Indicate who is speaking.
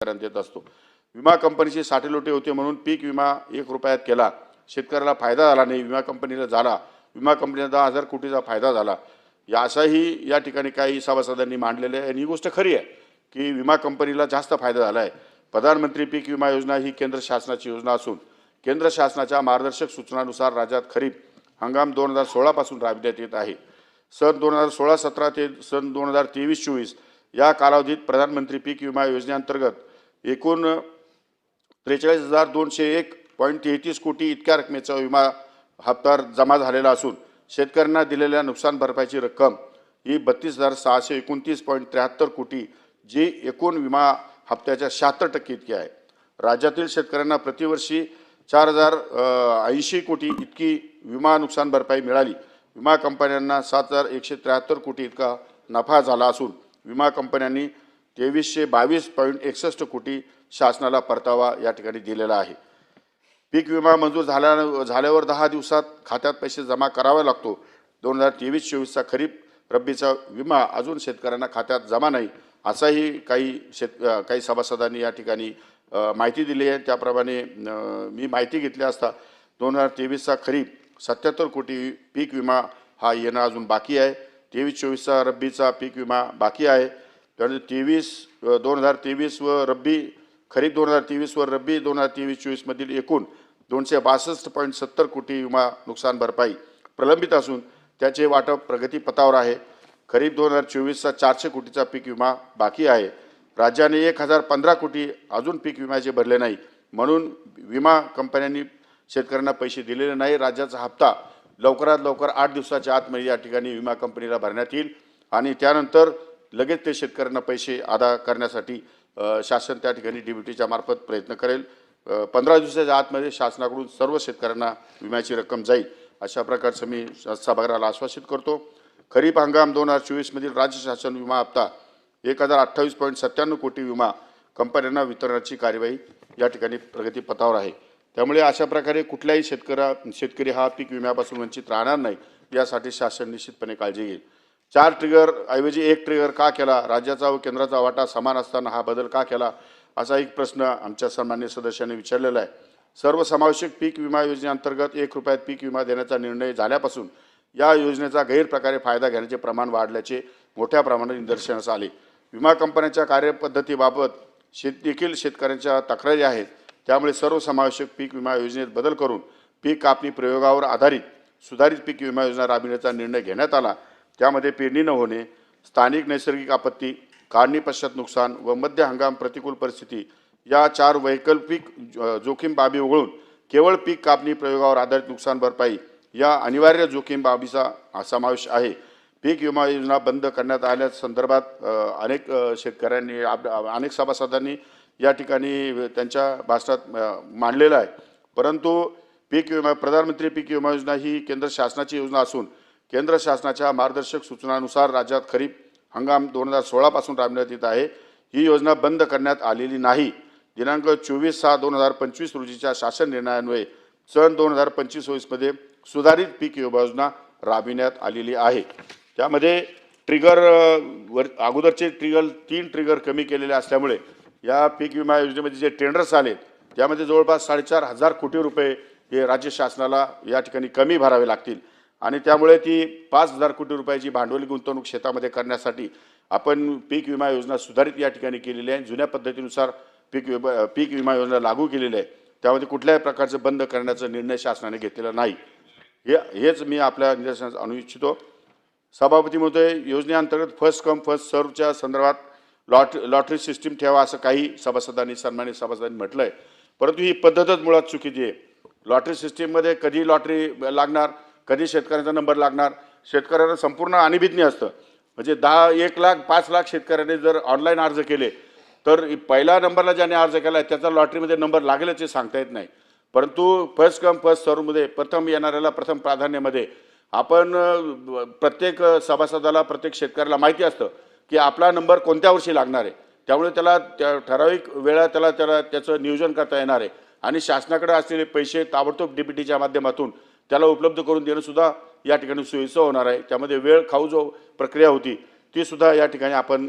Speaker 1: देत असतो। विमा कंपनीची साठेलोटे होते म्हणून पीक विमा 1 रुपयात केला, शेतकऱ्याला फायदा झाला नाही, विमा कंपनीला झाला, विमा कंपनीला 10,000 कोटीचा फायदा झाला, या असाही या ठिकाणी काही सभासदांनी मांडलेले आहे। आणि ही गोष्ट खरी आहे की विमा कंपनीला जास्त फायदा झाला आहे। प्रधानमंत्री पीक विमा योजना ही केंद्र शासनाची योजना असून केंद्र शासनाच्या मार्गदर्शक सूचनानुसार राज्यात खरीप हंगाम 2016 पासून राबविण्यात येत आहे। सन 2016-17 ते सन 2023-24 या कालावधीत प्रधानमंत्री पीक विमा योजनेअंतर्गत एकूण 43,201.33 कोटी इतक्या रकमेचा विमा हप्ता जमा झालेला असून शेतकऱ्यांना दिलेल्या नुकसान भरपाईची रक्कम ही 32,629.73 कोटी, जी एकूण विमा हप्त्याच्या 76% इतकी आहे। राज्यातील शेतकऱ्यांना प्रतिवर्षी 4,080 कोटी इतकी विमा नुकसान भरपाई मिळाली। विमा कंपन्यांना 7,173 कोटी इतका नफा झाला असून विमा कंपन्यांनी 2,322.61 कोटी शासनाला परतावा या ठिकाणी दिलेला आहे। पीक विमा मंजूर झाल्यावर 10 दिवसात खात्यात पैसे जमा करावा लागतो। 2023-24चा खरीप रब्बीचा विमा अजून शेतकऱ्यांना खात्यात जमा नाही, असाही काही सभासदांनी या ठिकाणी माहिती दिली आहे। त्याप्रमाणे मी माहिती घेतली असता 2023चा खरीप 77 कोटी पीक विमा हा येणं अजून बाकी आहे। 23-24चा रब्बीचा पीक विमा बाकी आहे। त्यामुळे 2023 व रब्बी खरीप 2023 व रब्बी 2023-24 मधील एकूण 262.70 कोटी विमा नुकसान भरपाई प्रलंबित असून त्याचे वाटप प्रगतीपथावर आहे। खरीप 2024चा 400 कोटीचा पीक विमा बाकी आहे। राज्याने 1,015 कोटी अजून पीक विम्याचे भरले नाही म्हणून विमा कंपन्यांनी शेतकऱ्यांना पैसे दिलेले नाही। राज्याचा हप्ता लवकरात लवकर 8 दिवसाच्या आतमध्ये या ठिकाणी विमा कंपनीला भरण्यात येईल आणि त्यानंतर लगेच ते शेतकऱ्यांना पैसे अदा करण्यासाठी शासन त्या ठिकाणी DBTच्या मार्फत प्रयत्न करेल। 15 दिवसाच्या आतमध्ये शासनाकडून सर्व शेतकऱ्यांना विम्याची रक्कम जाईल, अशा प्रकारचं मी सभागृहाला आश्वासित करतो। खरीप हंगाम 2024 मधील राज्य शासन विमा हप्ता 1,028.97 कोटी विमा कंपन्यांना वितरणाची कार्यवाही या ठिकाणी प्रगतीपथावर आहे। त्यामुळे अशा प्रकारे कुठल्याही शेतकरी हा पीक विम्यापासून वंचित राहणार नाही, यासाठी शासन निश्चितपणे काळजी घेईल। 4 ट्रिगर ऐवजी 1 ट्रिगर का केला? राज्याचा व केंद्राचा वाटा समान असताना हा बदल का केला? असा एक प्रश्न आमच्या सन्माननीय सदस्यांनी विचारलेला आहे। सर्वसमावेशक पीक विमा योजनेअंतर्गत 1 रुपयात पीक विमा देण्याचा निर्णय झाल्यापासून या योजनेचा गैरप्रकारे फायदा घेण्याचे प्रमाण वाढल्याचे मोठ्या प्रमाणात निदर्शनास आले। विमा कंपन्यांच्या कार्यपद्धतीबाबत देखील शेतकऱ्यांच्या तक्रारी आहेत। त्यामुळे सर्वसमावेशक पीक विमा योजनेत बदल करून पीक कापणी प्रयोगावर आधारित सुधारित पीक विमा योजना राबविण्याचा निर्णय घेण्यात आला। त्यामध्ये पेरणी न होणे, स्थानिक नैसर्गिक आपत्ती, काढणी पश्चात नुकसान व मध्य हंगाम प्रतिकूल परिस्थिती या 4 वैकल्पिक जोखीम बाबी वगळून केवळ पीक कापणी प्रयोगावर आधारित नुकसान भरपाई या अनिवार्य जोखीम बाबीचा समावेश आहे। पीक विमा योजना बंद करण्यात आल्या संदर्भात अनेक शेतकऱ्यांनी अनेक सभासदांनी या ठिकाणी त्यांच्या भाषणात मांडलेलं आहे। परंतु प्रधानमंत्री पीक विमा योजना ही केंद्र शासनाची योजना असून केंद्र शासनाच्या मार्गदर्शक सूचनानुसार राज्यात खरीप हंगाम 2016 पासून राबविण्यात येत आहे। ही योजना बंद करण्यात आलेली नाही। दिनांक 24/6/2025 रोजीच्या शासन निर्णयान्वये सन 2025-26 मध्ये सुधारित पीक विमा योजना राबविण्यात आलेली आहे। त्यामध्ये अगोदरचे 3 ट्रिगर कमी केलेले असल्यामुळे या पीक विमा योजनेमध्ये जे टेंडर्स आले त्यामध्ये जवळपास 4,500 कोटी रुपये हे राज्य शासनाला या ठिकाणी कमी भरावे लागतील आणि त्यामुळे ती 5,000 कोटी रुपयाची भांडवली गुंतवणूक शेतामध्ये करण्यासाठी आपण पीक विमा योजना सुधारित या ठिकाणी केलेली आहे। जुन्या पद्धतीनुसार पीक विमा योजना लागू केलेली आहे। त्यामध्ये कुठल्याही प्रकारचं बंद करण्याचा निर्णय शासनाने घेतलेला नाही। हेच मी आपल्या निदर्शनास आणू इच्छितो। सभापती महोदय, योजनेअंतर्गत फर्स्ट कम फर्स्ट सर्वच्या संदर्भात लॉटरी सिस्टीम ठेवा असं काही सन्मानित सभासदांनी म्हटलं आहे, परंतु ही पद्धतच मुळात चुकीची आहे। लॉटरी सिस्टीममध्ये कधी लॉटरी लागणार, कधी शेतकऱ्यांचा नंबर लागणार, शेतकऱ्यांना संपूर्ण अनिभिज्ञ असतं। म्हणजे 1 लाख 5 लाख शेतकऱ्यांनी जर ऑनलाईन अर्ज केले तर पहिल्या नंबरला ज्याने अर्ज केला आहे त्याचा लॉटरीमध्ये नंबर लागेलच हे सांगता येत नाही। परंतु फर्स्ट कम फर्स्ट सर्वमध्ये प्रथम येणाऱ्याला प्रथम प्राधान्यामध्ये आपण प्रत्येक सभासदाला प्रत्येक शेतकऱ्याला माहिती असतं की आपला नंबर कोणत्या वर्षी लागणार आहे। त्यामुळे त्याला त्या ठराविक वेळा त्याचं नियोजन करता येणार आहे आणि शासनाकडे असलेले पैसे ताबडतोब DBTच्या माध्यमातून त्याला उपलब्ध करून देणं सुद्धा या ठिकाणी सोयीचं होणार आहे। त्यामध्ये वेळ खाऊ जो प्रक्रिया होती ती सुद्धा या ठिकाणी आपण